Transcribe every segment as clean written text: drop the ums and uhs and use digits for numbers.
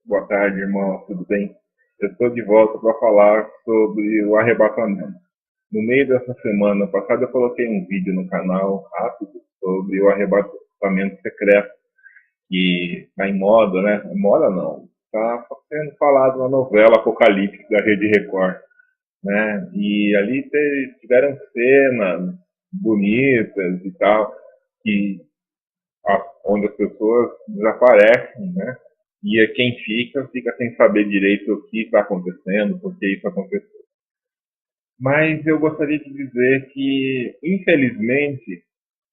Boa tarde, irmão. Tudo bem? Eu estou de volta para falar sobre o arrebatamento. No meio dessa semana passada, eu coloquei um vídeo no canal rápido sobre o arrebatamento secreto, que está em moda, né? Moda não. Está sendo falado na novela Apocalipse da Rede Record, né? E ali tiveram cenas bonitas e tal, que onde as pessoas desaparecem, né? E quem fica sem saber direito o que está acontecendo, por que isso aconteceu. Mas eu gostaria de dizer que, infelizmente,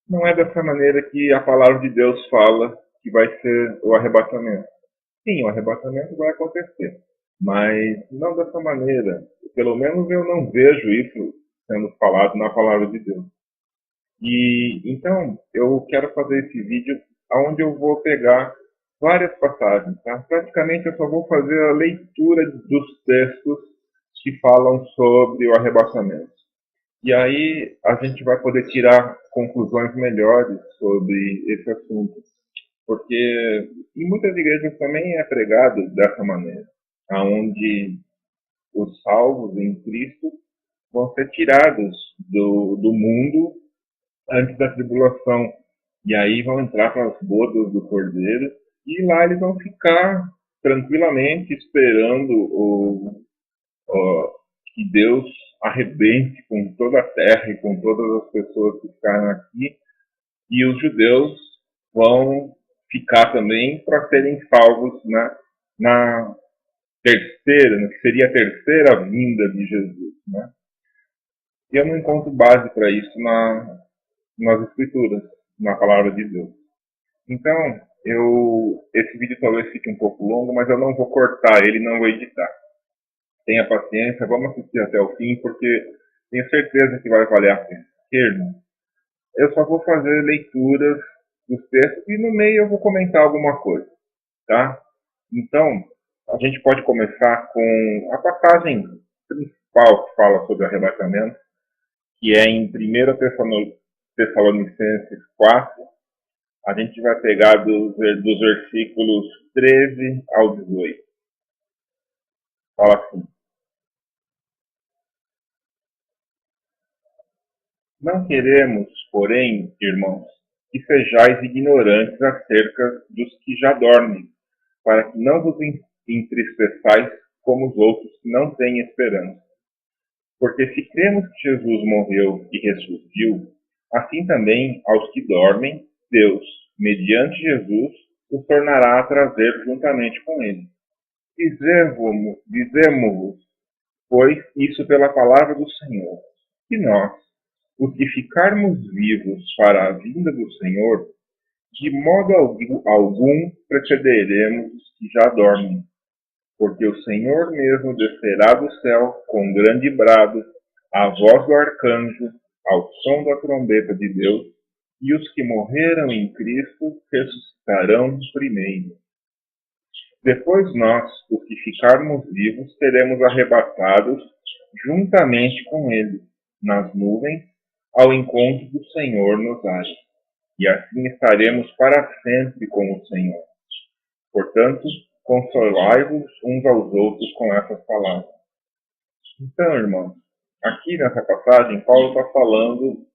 não é dessa maneira que a palavra de Deus fala que vai ser o arrebatamento. Sim, o arrebatamento vai acontecer, mas não dessa maneira. Pelo menos eu não vejo isso sendo falado na palavra de Deus. E então eu quero fazer esse vídeo onde eu vou pegar várias passagens, tá? Praticamente eu só vou fazer a leitura dos textos que falam sobre o arrebatamento. E aí a gente vai poder tirar conclusões melhores sobre esse assunto, porque em muitas igrejas também é pregado dessa maneira, aonde os salvos em Cristo vão ser tirados do mundo antes da tribulação. E aí vão entrar para as bodas do Cordeiro e lá eles vão ficar tranquilamente esperando que Deus arrebente com toda a terra e com todas as pessoas que ficaram aqui. E os judeus vão ficar também para serem salvos na terceira, no que seria a terceira vinda de Jesus, né? E eu não encontro base para isso nas escrituras, na palavra de Deus. Então, esse vídeo talvez fique um pouco longo, mas eu não vou cortar ele, não vou editar. Tenha paciência, vamos assistir até o fim, porque tenho certeza que vai valer a pena. Irmão, eu só vou fazer leituras dos textos e no meio eu vou comentar alguma coisa, tá? Então, a gente pode começar com a passagem principal que fala sobre arrebatamento, que é em 1 Tessalonicenses 4. A gente vai pegar dos versículos 13 ao 18. Fala assim: Não queremos, porém, irmãos, que sejais ignorantes acerca dos que já dormem, para que não vos entristeçais como os outros que não têm esperança. Porque se cremos que Jesus morreu e ressurgiu, assim também aos que dormem, Deus, mediante Jesus, os tornará a trazer juntamente com ele. Dizemos-vos, pois, isso pela palavra do Senhor, que nós, os que ficarmos vivos para a vinda do Senhor, de modo algum precederemos os que já dormem. Porque o Senhor mesmo descerá do céu com grande brado, a voz do arcanjo, ao som da trombeta de Deus, e os que morreram em Cristo ressuscitarão primeiro. Depois nós, os que ficarmos vivos, seremos arrebatados juntamente com ele, nas nuvens, ao encontro do Senhor nos ares. E assim estaremos para sempre com o Senhor. Portanto, consolai-vos uns aos outros com essas palavras. Então, irmãos, aqui nessa passagem, Paulo está falando,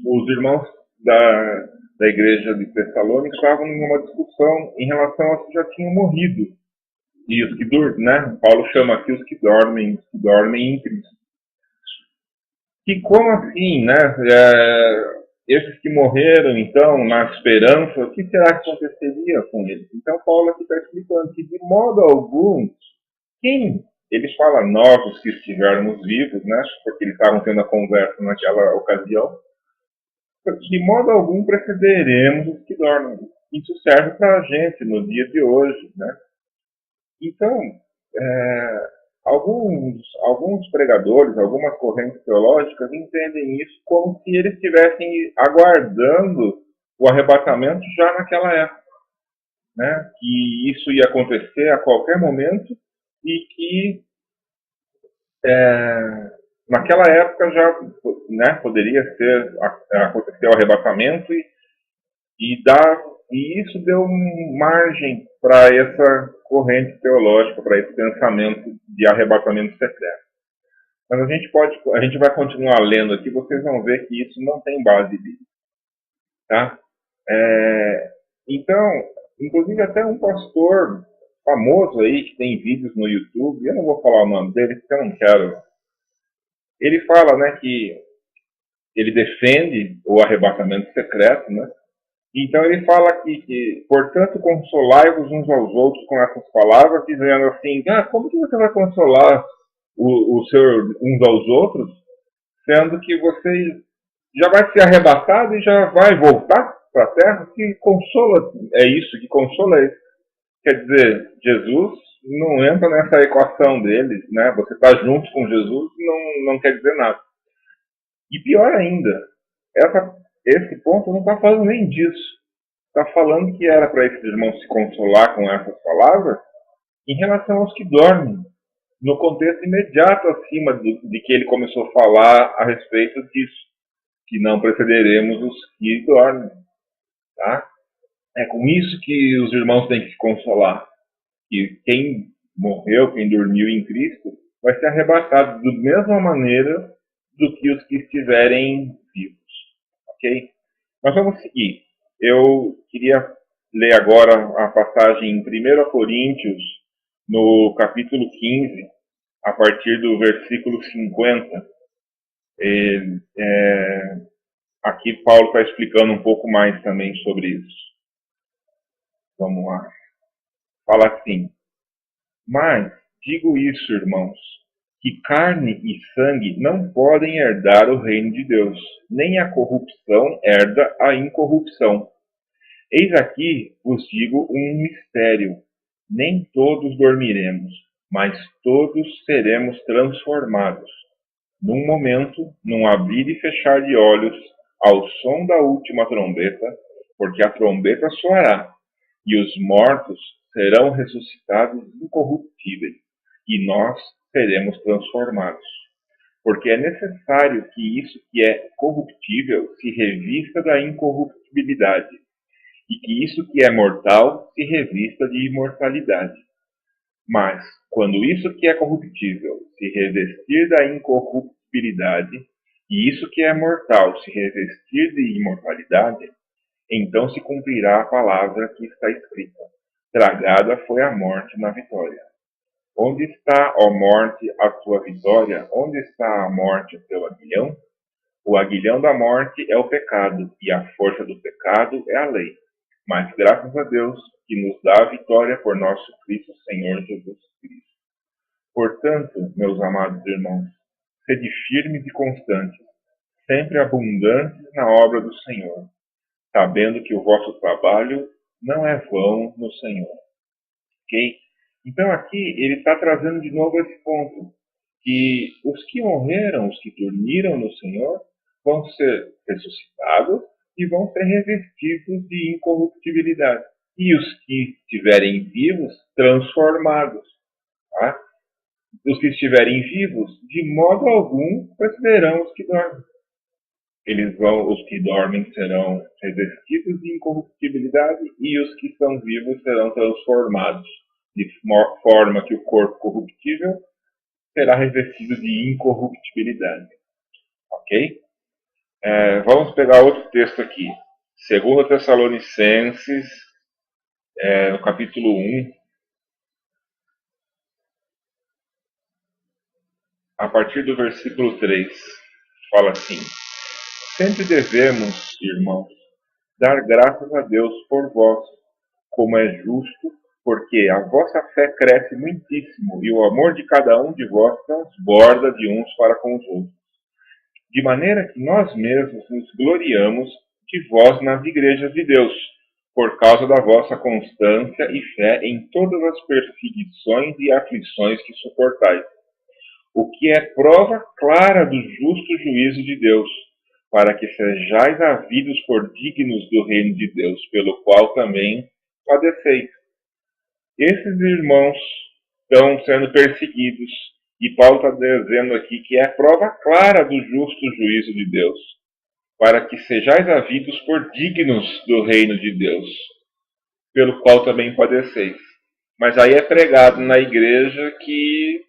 os irmãos da igreja de Tessalônica estavam em uma discussão em relação aos que já tinham morrido. E os que dormem, né? Paulo chama aqui os que dormem em Cristo. E como assim, né? Esses que morreram, então, na esperança, o que será que aconteceria com eles? Então, Paulo aqui está explicando que, de modo algum, quem ele fala nós, os que estivermos vivos, né? Porque eles estavam tendo a conversa naquela ocasião, de modo algum precederemos os que dormem. Isso serve para a gente no dia de hoje, né? Então, alguns pregadores, algumas correntes teológicas entendem isso como se eles estivessem aguardando o arrebatamento já naquela época, né? Que isso ia acontecer a qualquer momento e que naquela época já, né, poderia acontecer o arrebatamento e dar E isso deu margem para essa corrente teológica, para esse pensamento de arrebatamento secreto. Mas a gente vai continuar lendo aqui, vocês vão ver que isso não tem base bíblica, tá? Então, inclusive até um pastor famoso aí, que tem vídeos no YouTube, eu não vou falar o nome dele, porque eu não quero. Ele fala, né, que ele defende o arrebatamento secreto, né? Então ele fala aqui que, portanto, consolai-vos uns aos outros com essas palavras, dizendo assim, como que você vai consolar uns aos outros, sendo que você já vai ser arrebatado e já vai voltar para a terra? Que consola é isso? Que consola é isso? Quer dizer, Jesus não entra nessa equação deles, né? Você está junto com Jesus não quer dizer nada. E pior ainda, esse ponto não está falando nem disso. Está falando que era para esses irmãos se consolar com essas palavras em relação aos que dormem, no contexto imediato acima de que ele começou a falar a respeito disso, que não precederemos os que dormem. Tá? É com isso que os irmãos têm que se consolar. Que quem morreu, quem dormiu em Cristo, vai ser arrebatado da mesma maneira do que os que estiverem vivos. Ok? Mas vamos seguir. Eu queria ler agora a passagem em 1 Coríntios, no capítulo 15, a partir do versículo 50. Aqui Paulo está explicando um pouco mais também sobre isso. Vamos lá. Fala assim: mas digo isso, irmãos, que carne e sangue não podem herdar o reino de Deus, nem a corrupção herda a incorrupção. Eis aqui vos digo um mistério: nem todos dormiremos, mas todos seremos transformados. Num momento, num abrir e fechar de olhos, ao som da última trombeta, porque a trombeta soará, e os mortos serão ressuscitados incorruptíveis, e nós seremos transformados. Porque é necessário que isso que é corruptível se revista da incorruptibilidade, e que isso que é mortal se revista de imortalidade. Mas, quando isso que é corruptível se revestir da incorruptibilidade, e isso que é mortal se revestir de imortalidade, então se cumprirá a palavra que está escrita: tragada foi a morte na vitória. Onde está, ó morte, a tua vitória? Onde está a morte, o teu aguilhão? O aguilhão da morte é o pecado, e a força do pecado é a lei. Mas graças a Deus que nos dá a vitória por nosso Cristo Senhor Jesus Cristo. Portanto, meus amados irmãos, sede firmes e constantes, sempre abundantes na obra do Senhor, sabendo que o vosso trabalho não é vão no Senhor. Ok? Então aqui ele está trazendo de novo esse ponto, que os que morreram, os que dormiram no Senhor, vão ser ressuscitados e vão ser revestidos de incorruptibilidade. E os que estiverem vivos, transformados. Tá? Os que estiverem vivos, de modo algum, precederão os que dormem. Os que dormem serão revestidos de incorruptibilidade e os que estão vivos serão transformados, de forma que o corpo corruptível será revestido de incorruptibilidade. Ok? Vamos pegar outro texto aqui. 2 Tessalonicenses, no capítulo 1, a partir do versículo 3, fala assim: sempre devemos, irmãos, dar graças a Deus por vós, como é justo, porque a vossa fé cresce muitíssimo e o amor de cada um de vós transborda de uns para com os outros. De maneira que nós mesmos nos gloriamos de vós nas igrejas de Deus, por causa da vossa constância e fé em todas as perseguições e aflições que suportais, o que é prova clara do justo juízo de Deus, para que sejais havidos por dignos do reino de Deus, pelo qual também padeceis. Esses irmãos estão sendo perseguidos, e Paulo está dizendo aqui que é prova clara do justo juízo de Deus, para que sejais havidos por dignos do reino de Deus. pelo qual também padeceis. Mas aí é pregado na igreja que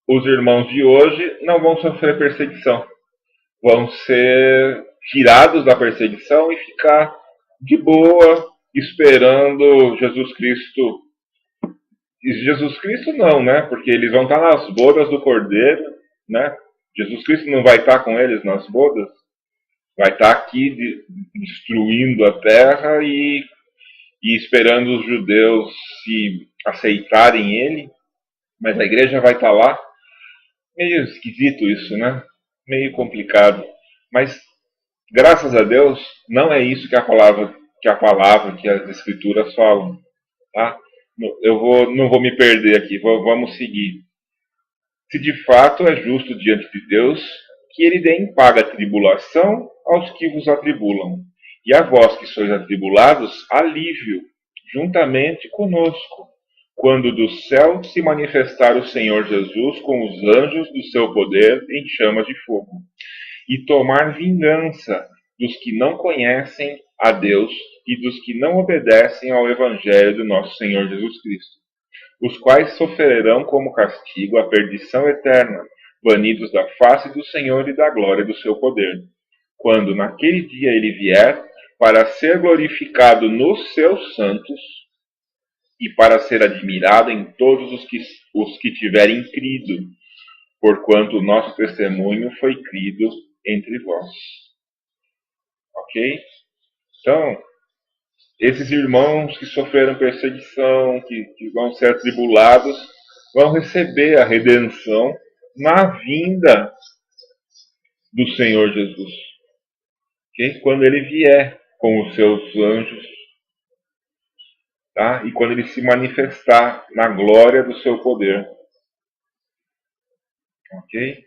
os irmãos de hoje não vão sofrer perseguição, vão ser tirados da perseguição e ficar de boa esperando Jesus Cristo. E Jesus Cristo não, né? Porque eles vão estar nas bodas do Cordeiro, né? Jesus Cristo não vai estar com eles nas bodas, vai estar aqui destruindo a terra e esperando os judeus se aceitarem ele, mas a igreja vai estar lá. Meio esquisito isso, né? Meio complicado. Mas graças a Deus, não é isso que que as escrituras falam, tá? Não vou me perder aqui, vamos seguir. Se de fato é justo diante de Deus que ele dê em paga a tribulação aos que vos atribulam, e a vós que sois atribulados, alívio, juntamente conosco, quando do céu se manifestar o Senhor Jesus com os anjos do seu poder em chamas de fogo, e tomar vingança dos que não conhecem a Deus e dos que não obedecem ao Evangelho do nosso Senhor Jesus Cristo, os quais sofrerão como castigo a perdição eterna, banidos da face do Senhor e da glória do seu poder, quando naquele dia ele vier, para ser glorificado nos seus santos e para ser admirado em todos os que tiverem crido, porquanto o nosso testemunho foi crido entre vós. Ok? Então, esses irmãos que sofreram perseguição, que vão ser atribulados, vão receber a redenção na vinda do Senhor Jesus. Okay? Quando ele vier com os seus anjos, tá? E quando ele se manifestar na glória do seu poder. Ok?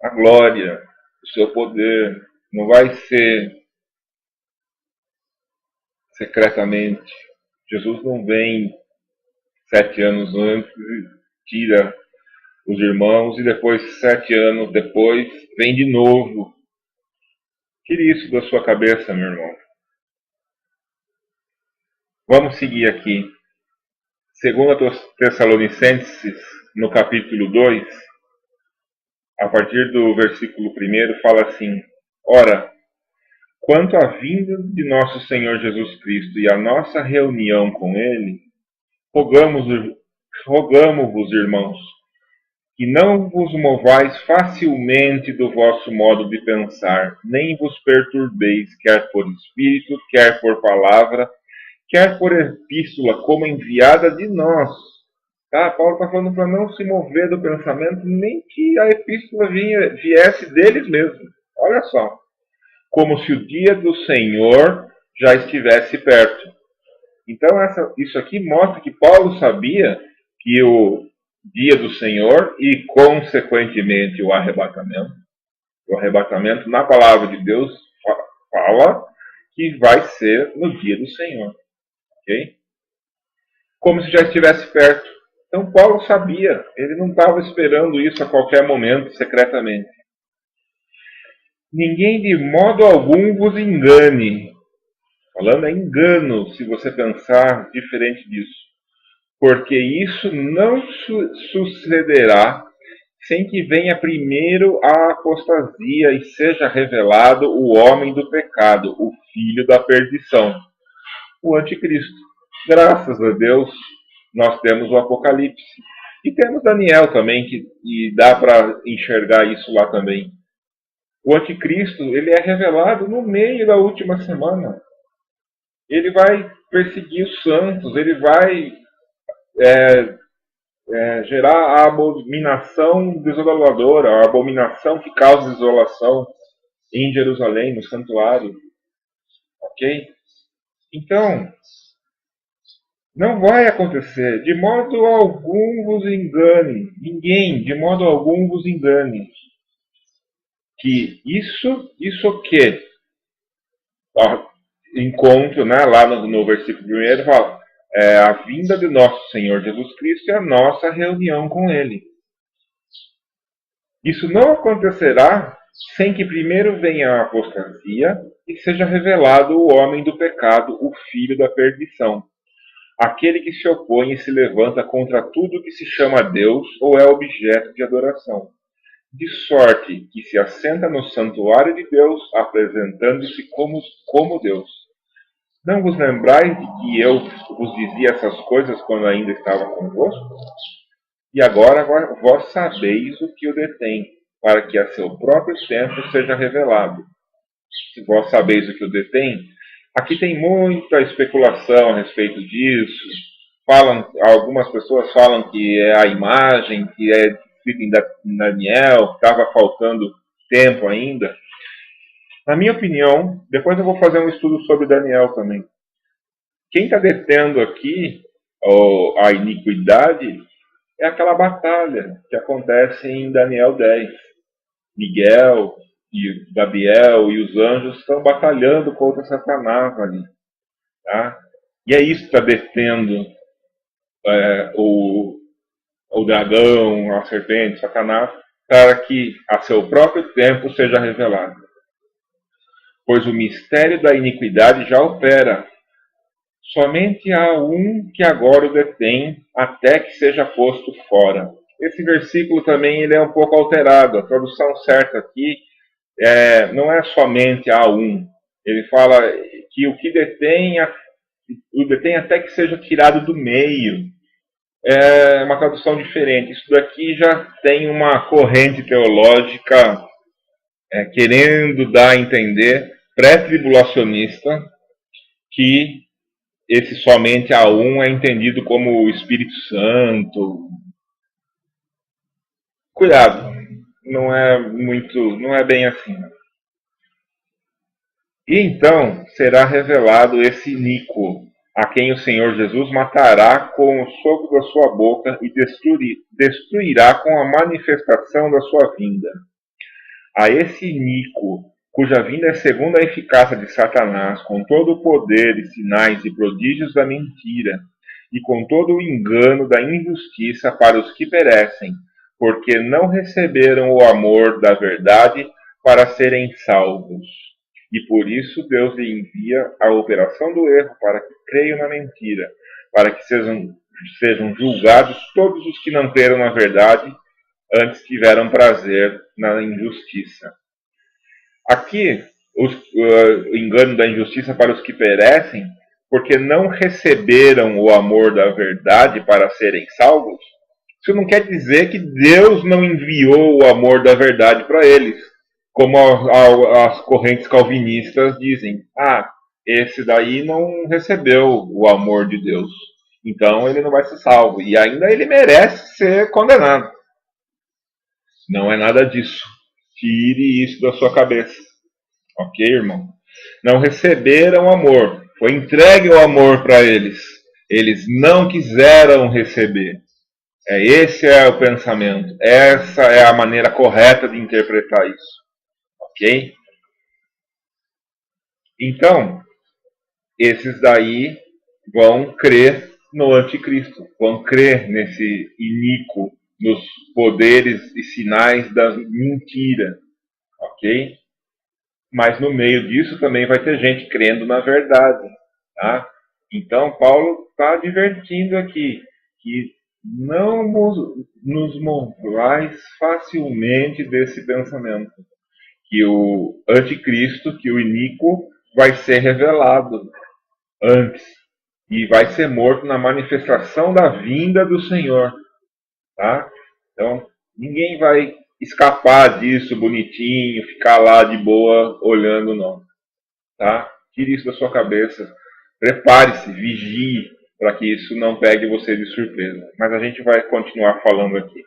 A glória do seu poder não vai ser secretamente. Jesus não vem 7 anos antes e tira os irmãos e depois, 7 anos depois, vem de novo. Tire isso da sua cabeça, meu irmão. Vamos seguir aqui. 2 Tessalonicenses, no capítulo 2, a partir do versículo 1, fala assim: Ora, quanto à vinda de nosso Senhor Jesus Cristo e a nossa reunião com Ele, rogamo-vos, irmãos, que não vos movais facilmente do vosso modo de pensar, nem vos perturbeis, quer por espírito, quer por palavra, quer por epístola, como enviada de nós. Tá? Paulo está falando para não se mover do pensamento, nem que a epístola viesse deles mesmos. Olha só. Como se o dia do Senhor já estivesse perto. Então, isso aqui mostra que Paulo sabia que o dia do Senhor e, consequentemente, o arrebatamento na palavra de Deus fala que vai ser no dia do Senhor. Ok? Como se já estivesse perto. Então, Paulo sabia, ele não estava esperando isso a qualquer momento, secretamente. Ninguém de modo algum vos engane. Falando é engano, se você pensar diferente disso. Porque isso não sucederá sem que venha primeiro a apostasia e seja revelado o homem do pecado, o filho da perdição, o anticristo. Graças a Deus, nós temos o Apocalipse. E temos Daniel também, e dá para enxergar isso lá também. O anticristo, ele é revelado no meio da última semana. Ele vai perseguir os santos, ele vai gerar a abominação desoladora, a abominação que causa desolação em Jerusalém, no santuário. Ok? Então, não vai acontecer. De modo algum vos engane. Ninguém, de modo algum vos engane. Que isso o quê? Encontro, né, lá no versículo 1 fala, a vinda de nosso Senhor Jesus Cristo e a nossa reunião com Ele. Isso não acontecerá sem que primeiro venha a apostasia e seja revelado o homem do pecado, o filho da perdição. aquele que se opõe e se levanta contra tudo que se chama Deus ou é objeto de adoração, de sorte que se assenta no santuário de Deus, apresentando-se como Deus. Não vos lembrais de que eu vos dizia essas coisas quando ainda estava convosco? E agora vós sabeis o que o detém, para que a seu próprio tempo seja revelado. Se vós sabeis o que o detém, aqui tem muita especulação a respeito disso. Algumas pessoas falam que é a imagem, que é escrito em Daniel, que estava faltando tempo ainda. Na minha opinião, depois eu vou fazer um estudo sobre Daniel também. Quem está detendo aqui a iniquidade é aquela batalha que acontece em Daniel 10. Miguel e Gabriel e os anjos estão batalhando contra Satanás ali. Tá? E é isso que está detendo o dragão, a serpente, Satanás, para que a seu próprio tempo seja revelado. Pois o mistério da iniquidade já opera. Somente há um que agora o detém, até que seja posto fora. Esse versículo também ele é um pouco alterado. A tradução certa aqui não é somente há um. Ele fala que o detém até que seja tirado do meio. É uma tradução diferente. Isso daqui já tem uma corrente teológica querendo dar a entender, pré-tribulacionista, que esse somente a um é entendido como o Espírito Santo. Cuidado, não é bem assim. E então será revelado esse iníquo, a quem o Senhor Jesus matará com o sopro da sua boca e destruirá com a manifestação da sua vinda. A esse iníquo, cuja vinda é segundo a eficácia de Satanás, com todo o poder e sinais e prodígios da mentira, e com todo o engano da injustiça para os que perecem, porque não receberam o amor da verdade para serem salvos. E por isso Deus lhe envia a operação do erro para que creiam na mentira, para que sejam julgados todos os que não creram na verdade, antes tiveram prazer na injustiça. Aqui, o engano da injustiça para os que perecem, porque não receberam o amor da verdade para serem salvos, isso não quer dizer que Deus não enviou o amor da verdade para eles, como as correntes calvinistas dizem. Esse daí não recebeu o amor de Deus, então ele não vai ser salvo, e ainda ele merece ser condenado. Não é nada disso. Tire isso da sua cabeça. Ok, irmão? Não receberam amor. Foi entregue o amor para eles. Eles não quiseram receber. Esse é o pensamento. Essa é a maneira correta de interpretar isso. Ok? Então, esses daí vão crer no anticristo. Vão crer nesse iníquo, nos poderes e sinais da mentira. Ok? Mas no meio disso também vai ter gente crendo na verdade. Tá? Então, Paulo está advertindo aqui que não nos movais facilmente desse pensamento. Que o anticristo, que o iníquo, vai ser revelado antes. E vai ser morto na manifestação da vinda do Senhor. Tá? Então, ninguém vai escapar disso bonitinho, ficar lá de boa olhando, não. Tá? Tire isso da sua cabeça. Prepare-se, vigie, para que isso não pegue você de surpresa. Mas a gente vai continuar falando aqui.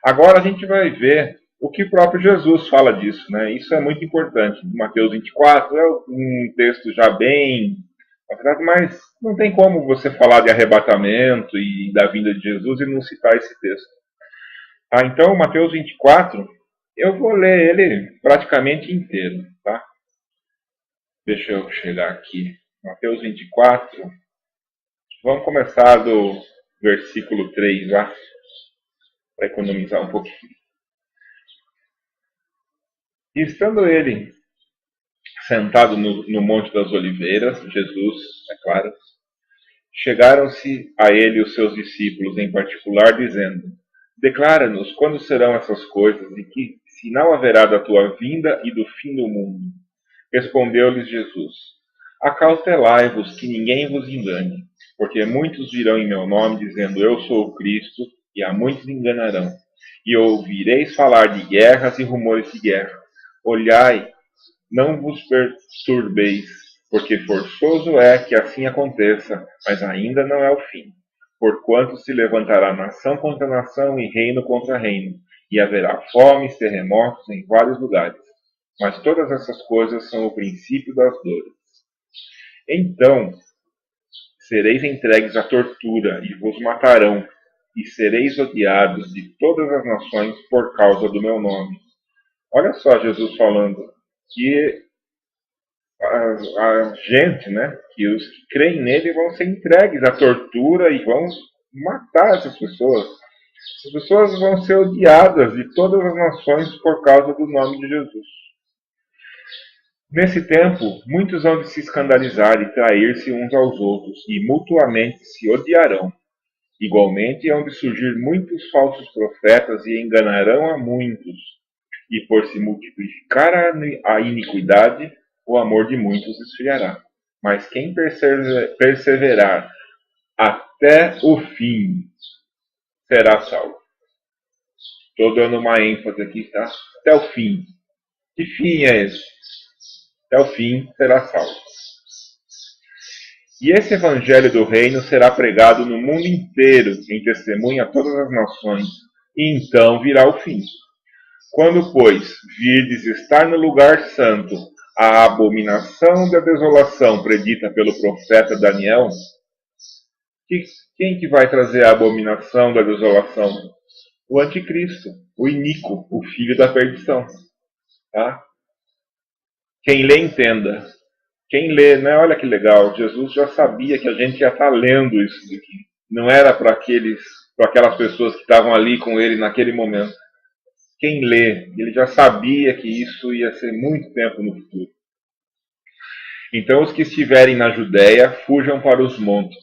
Agora a gente vai ver o que o próprio Jesus fala disso. Né? Isso é muito importante. Mateus 24 é um texto já bem... Mas não tem como você falar de arrebatamento e da vinda de Jesus e não citar esse texto. Então, Mateus 24, eu vou ler ele praticamente inteiro. Tá? Deixa eu chegar aqui. Mateus 24. Vamos começar do versículo 3 lá, para economizar um pouquinho. E estando ele sentado no Monte das Oliveiras, Jesus, é claro, Chegaram-se a ele os seus discípulos em particular, dizendo: Declara-nos quando serão essas coisas e que sinal haverá da tua vinda e do fim do mundo. Respondeu-lhes Jesus: Acautelai-vos que ninguém vos engane, porque muitos virão em meu nome dizendo: Eu sou o Cristo, e a muitos enganarão. E ouvireis falar de guerras e rumores de guerra. Olhai, não vos perturbeis, porque forçoso é que assim aconteça, mas ainda não é o fim. Porquanto se levantará nação contra nação e reino contra reino, e haverá fomes, terremotos em vários lugares. Mas todas essas coisas são o princípio das dores. Então sereis entregues à tortura, e vos matarão, e sereis odiados de todas as nações por causa do meu nome. Olha só Jesus falando que a gente, né, que os que creem nele vão ser entregues à tortura e vão matar essas pessoas. As pessoas vão ser odiadas de todas as nações por causa do nome de Jesus. Nesse tempo, muitos hão de se escandalizar e trair-se uns aos outros, e mutuamente se odiarão. Igualmente, hão de surgir muitos falsos profetas e enganarão a muitos. E por se multiplicar a iniquidade, o amor de muitos esfriará. Mas quem perseverar até o fim será salvo. Estou dando uma ênfase aqui, tá? Até o fim. Que fim é esse? Até o fim será salvo. E esse evangelho do reino será pregado no mundo inteiro, em testemunho a todas as nações, e então virá o fim. Quando, pois, virdes estar no lugar santo a abominação da desolação predita pelo profeta Daniel, quem que vai trazer a abominação da desolação? O anticristo, o iníquo, o filho da perdição. Tá? Quem lê, entenda. Quem lê, né? Olha que legal, Jesus já sabia que a gente ia estar lendo isso daqui. Não era para aquelas pessoas que estavam ali com ele naquele momento. Quem lê, ele já sabia que isso ia ser muito tempo no futuro. Então os que estiverem na Judéia, fujam para os montes.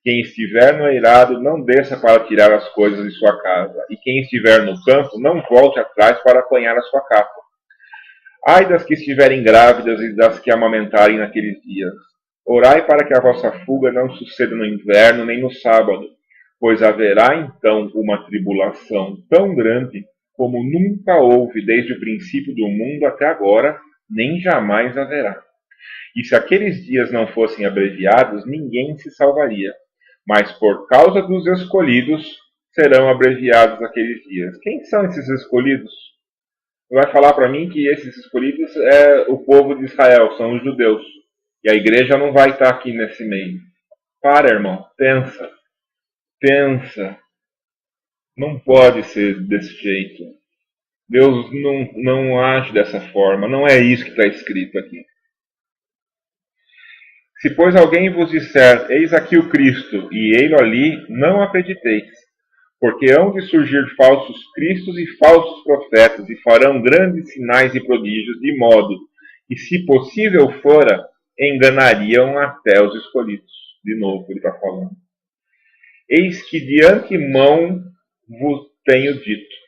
Quem estiver no eirado, não desça para tirar as coisas de sua casa. E quem estiver no campo, não volte atrás para apanhar a sua capa. Ai das que estiverem grávidas e das que amamentarem naqueles dias. Orai para que a vossa fuga não suceda no inverno nem no sábado, pois haverá então uma tribulação tão grande como nunca houve desde o princípio do mundo até agora, nem jamais haverá. E se aqueles dias não fossem abreviados, ninguém se salvaria. Mas por causa dos escolhidos, serão abreviados aqueles dias. Quem são esses escolhidos? Vai falar para mim que esses escolhidos é o povo de Israel, são os judeus. E a igreja não vai estar aqui nesse meio. Para, irmão, pensa. Pensa. Não pode ser desse jeito. Deus não age dessa forma. Não é isso que está escrito aqui. Se, pois, alguém vos disser, eis aqui o Cristo, e ei-lo ali, não acrediteis. Porque hão de surgir falsos cristos e falsos profetas, e farão grandes sinais e prodígios, de modo que, se possível fora, enganariam até os escolhidos. De novo, ele está falando. Eis que de antemão vos tenho dito.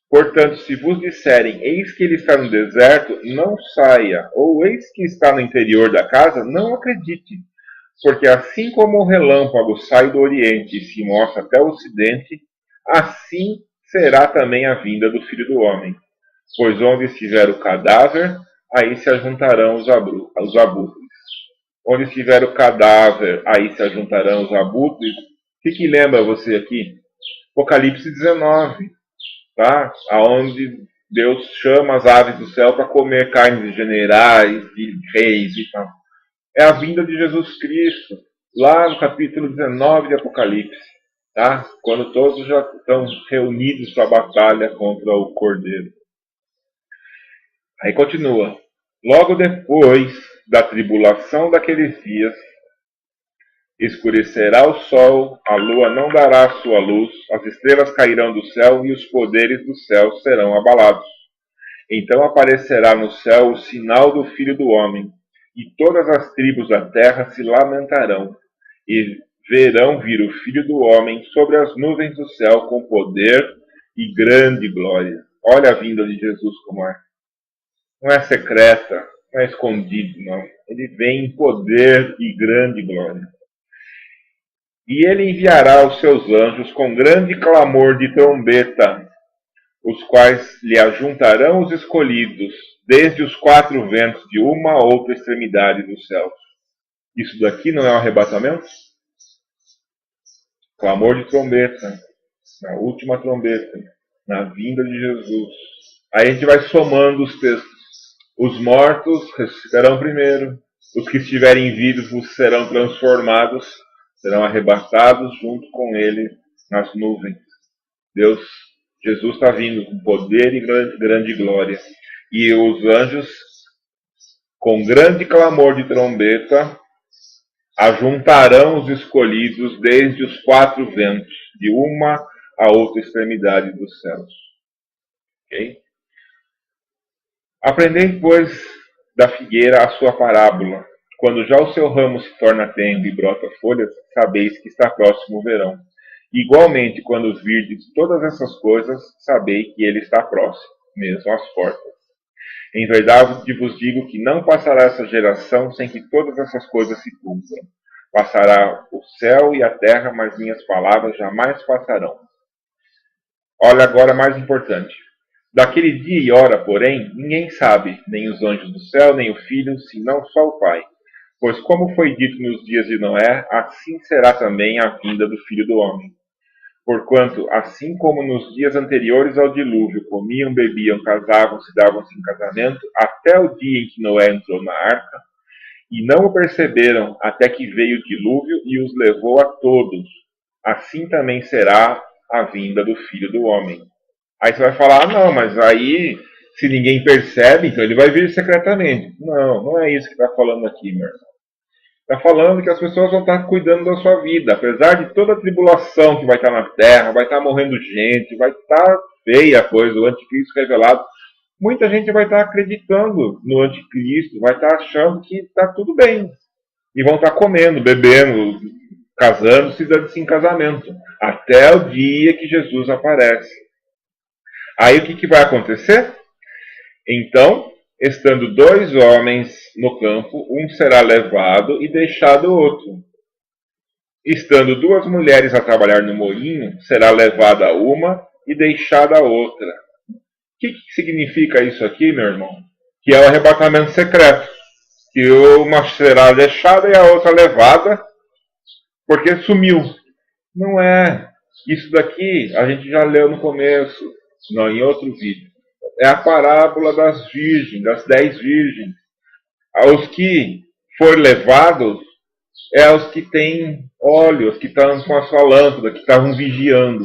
Portanto, se vos disserem, eis que ele está no deserto, não saia, ou eis que está no interior da casa, não acredite. Porque assim como o relâmpago sai do oriente e se mostra até o ocidente, assim será também a vinda do Filho do Homem. Pois onde estiver o cadáver, aí se ajuntarão os abutres. Onde estiver o cadáver, aí se ajuntarão os abutres. O que lembra você aqui? Apocalipse 19. Tá? Onde Deus chama as aves do céu para comer carnes de generais, de reis e tal. É a vinda de Jesus Cristo, lá no capítulo 19 de Apocalipse, tá? Quando todos já estão reunidos para a batalha contra o Cordeiro. Aí continua. Logo depois da tribulação daqueles dias, escurecerá o sol, a lua não dará sua luz, as estrelas cairão do céu e os poderes do céu serão abalados. Então aparecerá no céu o sinal do Filho do Homem, e todas as tribos da terra se lamentarão, e verão vir o Filho do Homem sobre as nuvens do céu com poder e grande glória. Olha a vinda de Jesus como é. Não é secreta, não é escondido, não. Ele vem em poder e grande glória. E ele enviará os seus anjos com grande clamor de trombeta, os quais lhe ajuntarão os escolhidos, desde os quatro ventos de uma a outra extremidade dos céus. Isso daqui não é um arrebatamento? Clamor de trombeta, na última trombeta, na vinda de Jesus. Aí a gente vai somando os textos. Os mortos ressuscitarão primeiro, os que estiverem vivos serão transformados, serão arrebatados junto com ele nas nuvens. Jesus está vindo com poder e grande glória. E os anjos, com grande clamor de trombeta, ajuntarão os escolhidos desde os quatro ventos, de uma a outra extremidade dos céus. Ok? Aprendei, pois, da figueira a sua parábola. Quando já o seu ramo se torna tenro e brota folhas, sabeis que está próximo o verão. Igualmente, quando virdes todas essas coisas, sabei que ele está próximo, mesmo às portas. Em verdade vos digo que não passará essa geração sem que todas essas coisas se cumpram. Passará o céu e a terra, mas minhas palavras jamais passarão. Olha agora mais importante. Daquele dia e hora, porém, ninguém sabe, nem os anjos do céu, nem o Filho, senão só o Pai. Pois como foi dito nos dias de Noé, assim será também a vinda do Filho do Homem. Porquanto, assim como nos dias anteriores ao dilúvio, comiam, bebiam, casavam-se, davam-se em casamento, até o dia em que Noé entrou na arca, e não o perceberam até que veio o dilúvio e os levou a todos, assim também será a vinda do Filho do Homem. Aí você vai falar, não, mas aí, se ninguém percebe, então ele vai vir secretamente. Não, não é isso que está falando aqui, meu irmão. Está falando que as pessoas vão estar cuidando da sua vida. Apesar de toda a tribulação que vai estar na terra, vai estar morrendo gente, vai estar feia a coisa, o anticristo revelado. Muita gente vai estar acreditando no anticristo, vai estar achando que está tudo bem. E vão estar comendo, bebendo, casando-se, dando-se em casamento. Até o dia que Jesus aparece. Aí o que vai acontecer? Então, estando dois homens no campo, um será levado e deixado o outro. Estando duas mulheres a trabalhar no moinho, será levada uma e deixada a outra. O que significa isso aqui, meu irmão? Que é o arrebatamento secreto. Que uma será deixada e a outra levada, porque sumiu. Não é. Isso daqui a gente já leu no começo, não, em outro vídeo. É a parábola das virgens, das 10 virgens. Os que foram levados é os que têm óleo, os que estavam com a sua lâmpada, que estavam vigiando.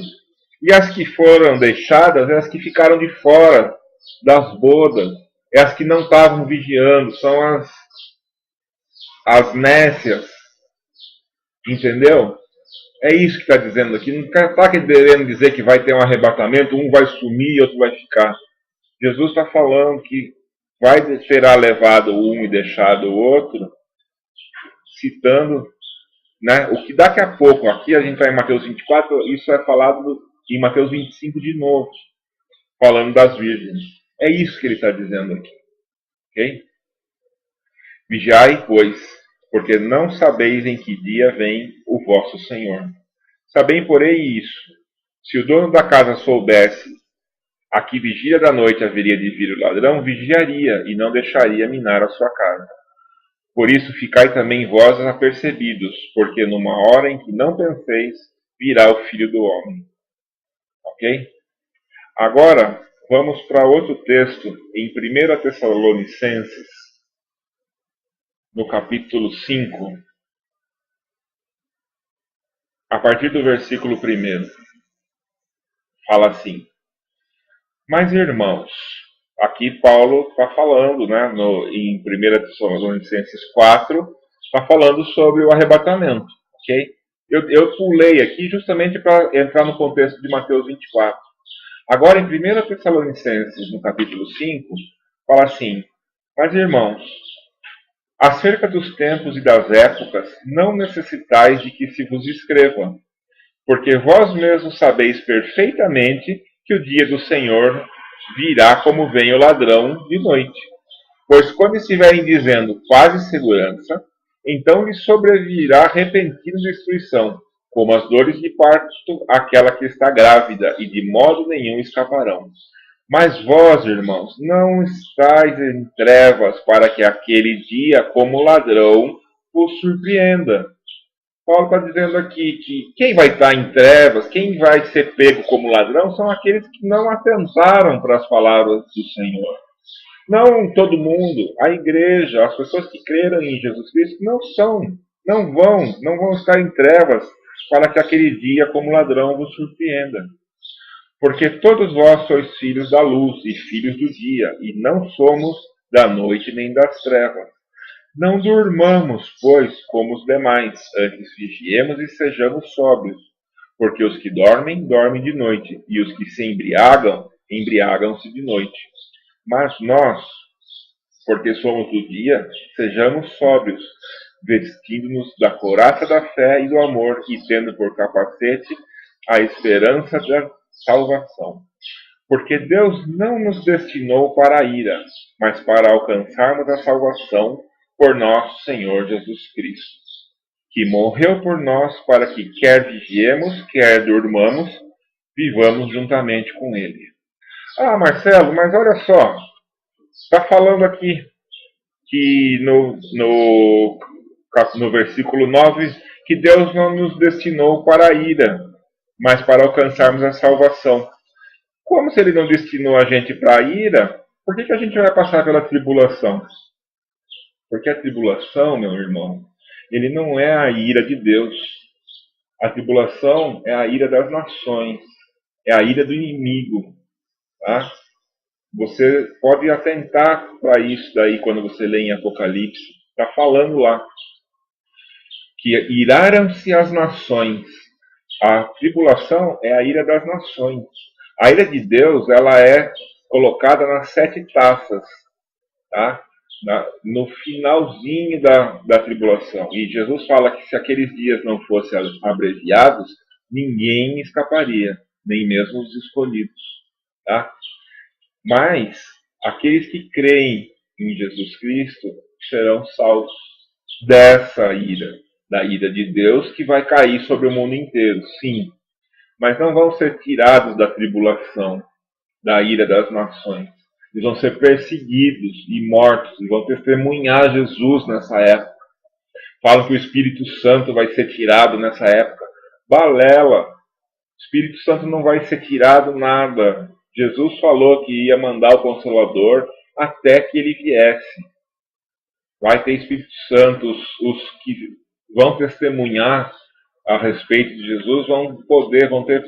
E as que foram deixadas é as que ficaram de fora das bodas. É as que não estavam vigiando, são as nécias. Entendeu? É isso que está dizendo aqui. Não está querendo dizer que vai ter um arrebatamento, um vai sumir e outro vai ficar. Jesus está falando que será levado um e deixado o outro, citando, né, o que daqui a pouco, aqui a gente está em Mateus 24, isso é falado em Mateus 25 de novo, falando das virgens. É isso que ele está dizendo aqui. Ok? Vigiai, pois, porque não sabeis em que dia vem o vosso Senhor. Sabem, porém, isso. Se o dono da casa soubesse a que vigília da noite haveria de vir o ladrão, vigiaria e não deixaria minar a sua casa. Por isso ficai também vós apercebidos, porque numa hora em que não penseis, virá o Filho do Homem. Ok? Agora, vamos para outro texto, em 1 Tessalonicenses, no capítulo 5, a partir do versículo 1. Fala assim: Mas, irmãos, aqui Paulo está falando, né, em 1 Tessalonicenses 4, está falando sobre o arrebatamento. Ok? Eu pulei aqui justamente para entrar no contexto de Mateus 24. Agora, em 1 Tessalonicenses, no capítulo 5, fala assim: Mas, irmãos, Acerca dos tempos e das épocas, não necessitais de que se vos escreva, porque vós mesmos sabeis perfeitamente que o dia do Senhor virá como vem o ladrão de noite. Pois quando estiverem dizendo quase segurança, então lhes sobrevirá repentina destruição, como as dores de parto àquela que está grávida, e de modo nenhum escaparão. Mas vós, irmãos, não estáis em trevas para que aquele dia, como ladrão, vos surpreenda. Paulo está dizendo aqui que quem vai estar em trevas, quem vai ser pego como ladrão, são aqueles que não atentaram para as palavras do Senhor. Não todo mundo, a igreja, as pessoas que creram em Jesus Cristo não vão estar em trevas para que aquele dia como ladrão vos surpreenda. Porque todos vós sois filhos da luz e filhos do dia, e não somos da noite nem das trevas. Não durmamos, pois, como os demais, antes vigiemos e sejamos sóbrios. Porque os que dormem, dormem de noite, e os que se embriagam, embriagam-se de noite. Mas nós, porque somos do dia, sejamos sóbrios, vestindo-nos da couraça da fé e do amor, e tendo por capacete a esperança da salvação. Porque Deus não nos destinou para a ira, mas para alcançarmos a salvação por nosso Senhor Jesus Cristo, que morreu por nós para que, quer vigiemos, quer durmamos, vivamos juntamente com Ele. Ah, Marcelo, mas olha só, está falando aqui que no versículo 9 que Deus não nos destinou para a ira, mas para alcançarmos a salvação. Como se ele não destinou a gente para a ira, por que a gente vai passar pela tribulação? Porque a tribulação, meu irmão, ele não é a ira de Deus. A tribulação é a ira das nações, é a ira do inimigo. Tá? Você pode atentar para isso daí quando você lê em Apocalipse. Está falando lá que iraram-se as nações. A tribulação é a ira das nações. A ira de Deus, ela é colocada nas 7 taças, tá? No finalzinho da tribulação. E Jesus fala que se aqueles dias não fossem abreviados, ninguém escaparia, nem mesmo os escolhidos, tá? Mas aqueles que creem em Jesus Cristo serão salvos dessa ira, da ira de Deus que vai cair sobre o mundo inteiro, sim. Mas não vão ser tirados da tribulação, da ira das nações. Eles vão ser perseguidos e mortos, e vão testemunhar Jesus nessa época. Falam que o Espírito Santo vai ser tirado nessa época. Balela! O Espírito Santo não vai ser tirado nada. Jesus falou que ia mandar o Consolador até que ele viesse. Vai ter Espírito Santo, os que vão testemunhar a respeito de Jesus vão ter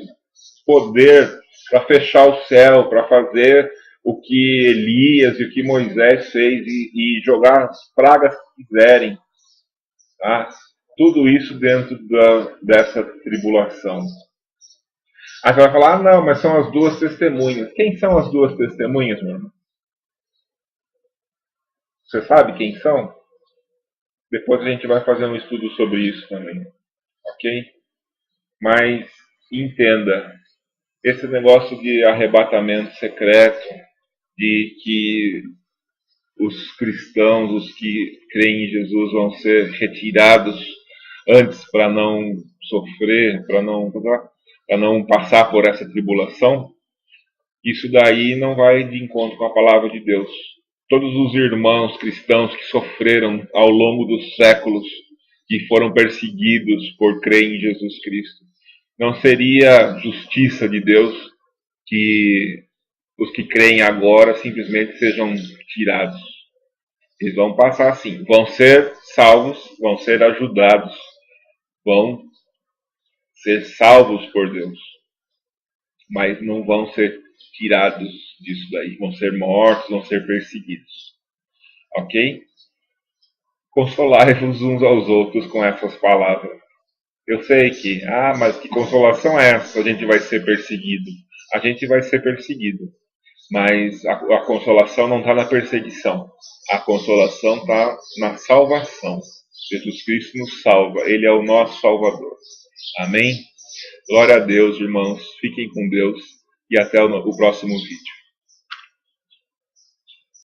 poder para fechar o céu, para fazer o que Elias e o que Moisés fez e jogar as pragas que quiserem. Tá? Tudo isso dentro dessa tribulação. Aí você vai falar, ah, não, mas são as duas testemunhas. Quem são as duas testemunhas, meu irmão? Você sabe quem são? Depois a gente vai fazer um estudo sobre isso também. Ok? Mas entenda, esse negócio de arrebatamento secreto, de que os cristãos, os que creem em Jesus, vão ser retirados antes para não sofrer, para não passar por essa tribulação, isso daí não vai de encontro com a palavra de Deus. Todos os irmãos cristãos que sofreram ao longo dos séculos, que foram perseguidos por crer em Jesus Cristo, não seria justiça de Deus que os que creem agora simplesmente sejam tirados. Eles vão passar assim, vão ser salvos, vão ser ajudados, vão ser salvos por Deus, mas não vão ser tirados disso daí, vão ser mortos, vão ser perseguidos. Ok? Consolai-vos uns aos outros com essas palavras. Eu sei que, mas que consolação é essa? A gente vai ser perseguido. A gente vai ser perseguido. Mas a consolação não está na perseguição. A consolação está na salvação. Jesus Cristo nos salva. Ele é o nosso Salvador. Amém? Glória a Deus, irmãos. Fiquem com Deus e até o próximo vídeo.